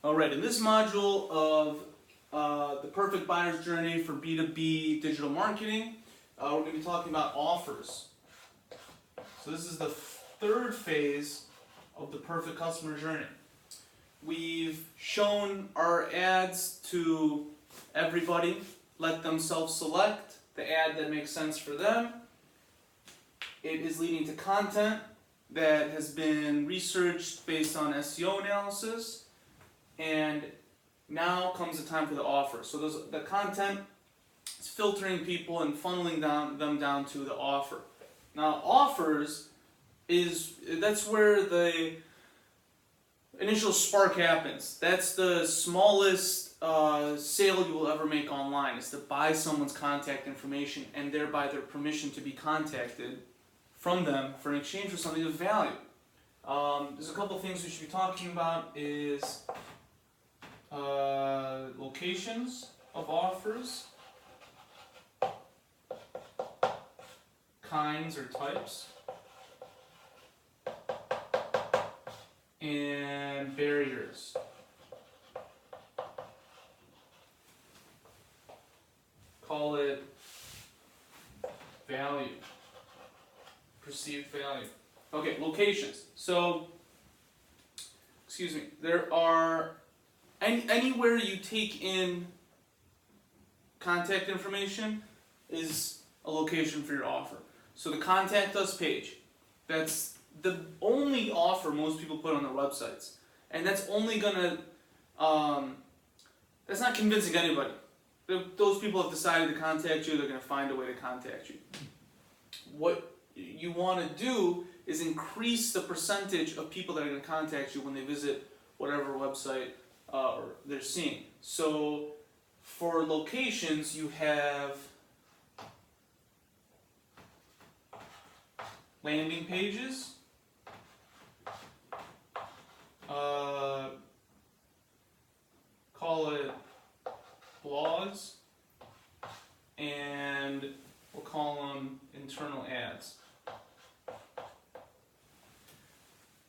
Alright, in this module of the perfect buyer's journey for B2B digital marketing, we're going to be talking about offers. So this is the third phase of the perfect customer journey. We've shown our ads to everybody, let them self-select the ad that makes sense for them. It is leading to content that has been researched based on SEO analysis. And now comes the time for the offer. So the content is filtering people and funneling them down to the offer. Now offers that's where the initial spark happens. That's the smallest sale you will ever make online. Is to buy someone's contact information and thereby their permission to be contacted from them for an exchange for something of value. There's a couple of things we should be talking about is locations of offers, kinds or types, and barriers. Call it value, perceived value. Okay, locations. So, excuse me, there are anywhere you take in contact information is a location for your offer. So the contact us page, that's the only offer most people put on their websites. And that's only gonna, that's not convincing anybody. Those people have decided to contact you, they're gonna find a way to contact you. What you wanna do is increase the percentage of people that are gonna contact you when they visit whatever website they're seeing. So for locations, you have landing pages, call it blogs, and we'll call them internal ads.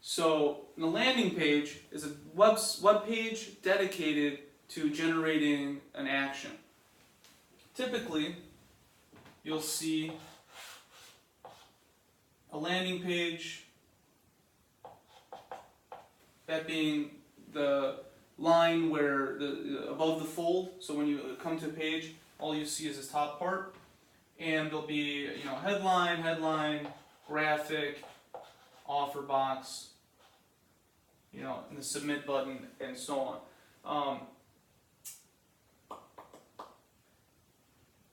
So the landing page is a web page dedicated to generating an action. Typically, you'll see a landing page, that being the line where above the fold. So when you come to a page, all you see is this top part, and there'll be headline, graphic, offer box, and the submit button, and so on.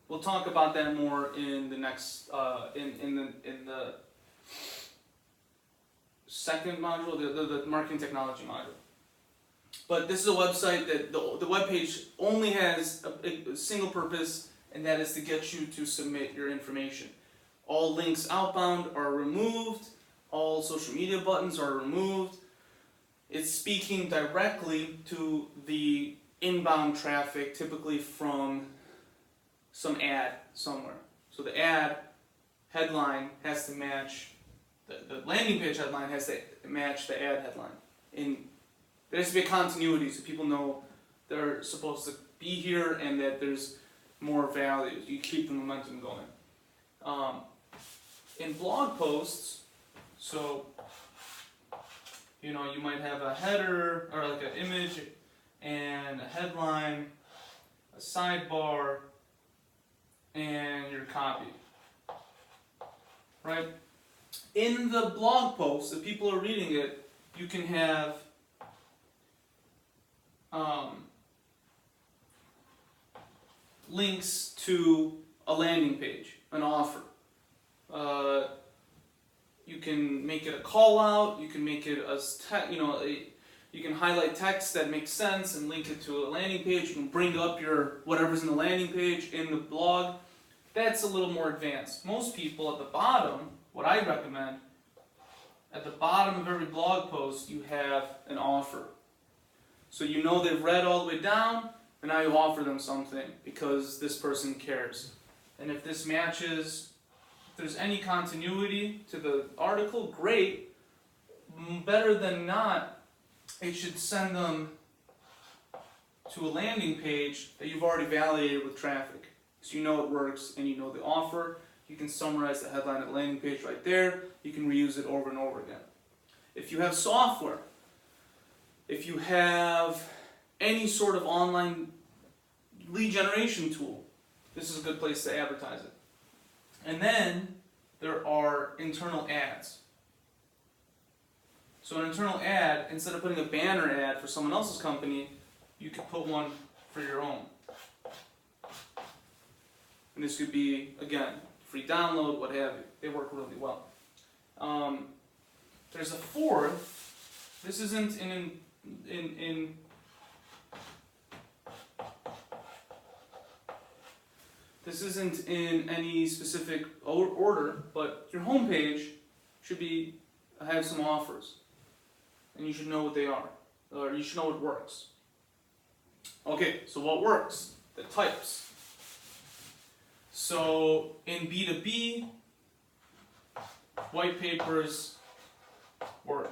We'll talk about that more in the next in the second module, the marketing technology module. But this is a website that the web page only has a single purpose, and that is to get you to submit your information. All links outbound are removed. All social media buttons are removed. It's speaking directly to the inbound traffic, typically from some ad somewhere. So the ad headline has to match, the landing page headline has to match the ad headline. There has to be a continuity so people know they're supposed to be here and that there's more value. You keep the momentum going. In blog posts, so you might have a header or like an image and a headline, a sidebar, and your copy. Right? In the blog post, if people are reading it, you can have links to a landing page, an offer. You can make it a call out. You can make it you can highlight text that makes sense and link it to a landing page. You can bring up your whatever's in the landing page in the blog. That's a little more advanced. Most people at the bottom, what I recommend, at the bottom of every blog post, you have an offer. So they've read all the way down, and now you offer them something because this person cares. And if this matches, if there's any continuity to the article, great. Better than not, it should send them to a landing page that you've already validated with traffic. So you know it works and you know the offer. You can summarize the headline of the landing page right there. You can reuse it over and over again. If you have software, if you have any sort of online lead generation tool, this is a good place to advertise it. And then there are internal ads. So an internal ad, instead of putting a banner ad for someone else's company, you could put one for your own. And this could be, again, free download, what have you. They work really well. There's a fourth. This isn't this isn't in any specific order, but your homepage should have some offers, and you should know what they are, or you should know what works. Okay, so what works? The types. So in B2B, white papers work.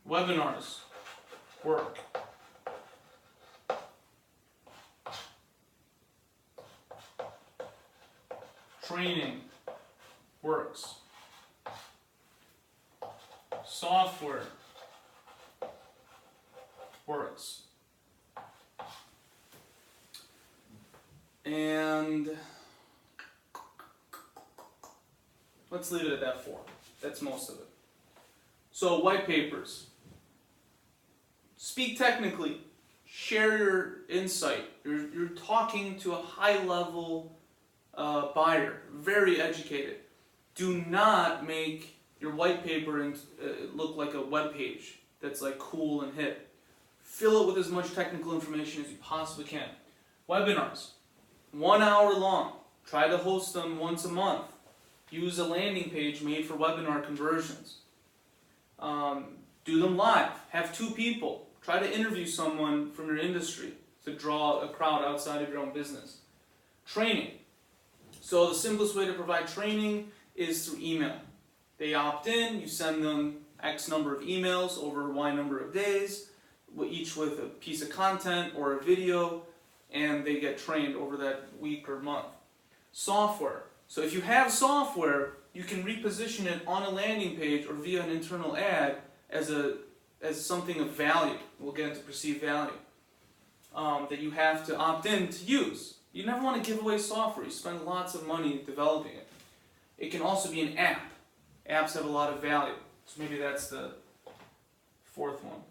Webinars work. Training works. Software works. And let's leave it at that 4. That's most of it. So white papers. Speak technically. Share your insight. You're talking to a high-level buyer, very educated. Do not make your white paper look like a web page that's like cool and hip. Fill it with as much technical information as you possibly can. Webinars, 1 hour long. Try to host them once a month. Use a landing page made for webinar conversions. Do them live. Have 2 people. Try to interview someone from your industry to draw a crowd outside of your own business. Training. So the simplest way to provide training is through email. They opt in, you send them X number of emails over Y number of days, each with a piece of content or a video, and they get trained over that week or month. Software. So if you have software, you can reposition it on a landing page or via an internal ad as something of value. We'll get into perceived value that you have to opt in to use. You never want to give away software. You spend lots of money developing it. It can also be an app. Apps have a lot of value. So maybe that's the 4th one.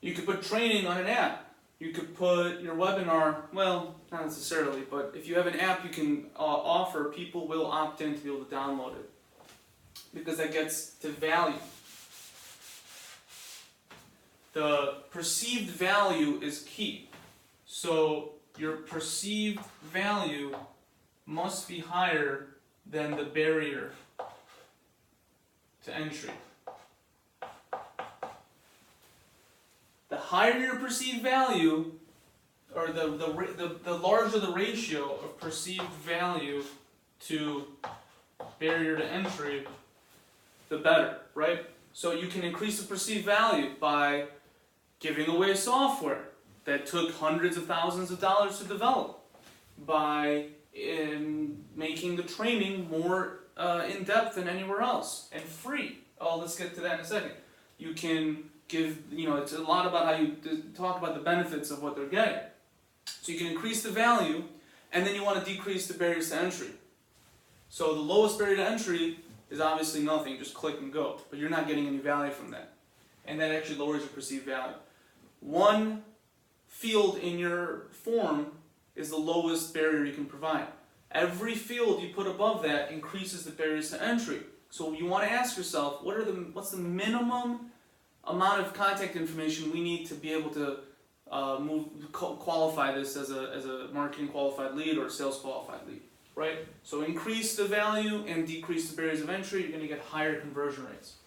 You could put training on an app. You could put your webinar, well, not necessarily, but if you have an app you can offer, people will opt in to be able to download it. Because that gets to value. The perceived value is key. So your perceived value must be higher than the barrier to entry. The higher your perceived value, or the larger the ratio of perceived value to barrier to entry, the better, right? So you can increase the perceived value by giving away software that took hundreds of thousands of dollars to develop, by making the training more in-depth than anywhere else, and free. Oh, let's get to that in a second. You can give, it's a lot about how you talk about the benefits of what they're getting. So you can increase the value, and then you want to decrease the barriers to entry. So the lowest barrier to entry is obviously nothing, just click and go, but you're not getting any value from that. And that actually lowers your perceived value. One field in your form is the lowest barrier you can provide. Every field you put above that increases the barriers to entry. So you want to ask yourself, what's the minimum amount of contact information we need to be able to qualify this as a marketing qualified lead or a sales qualified lead, right? So increase the value and decrease the barriers of entry, you're going to get higher conversion rates.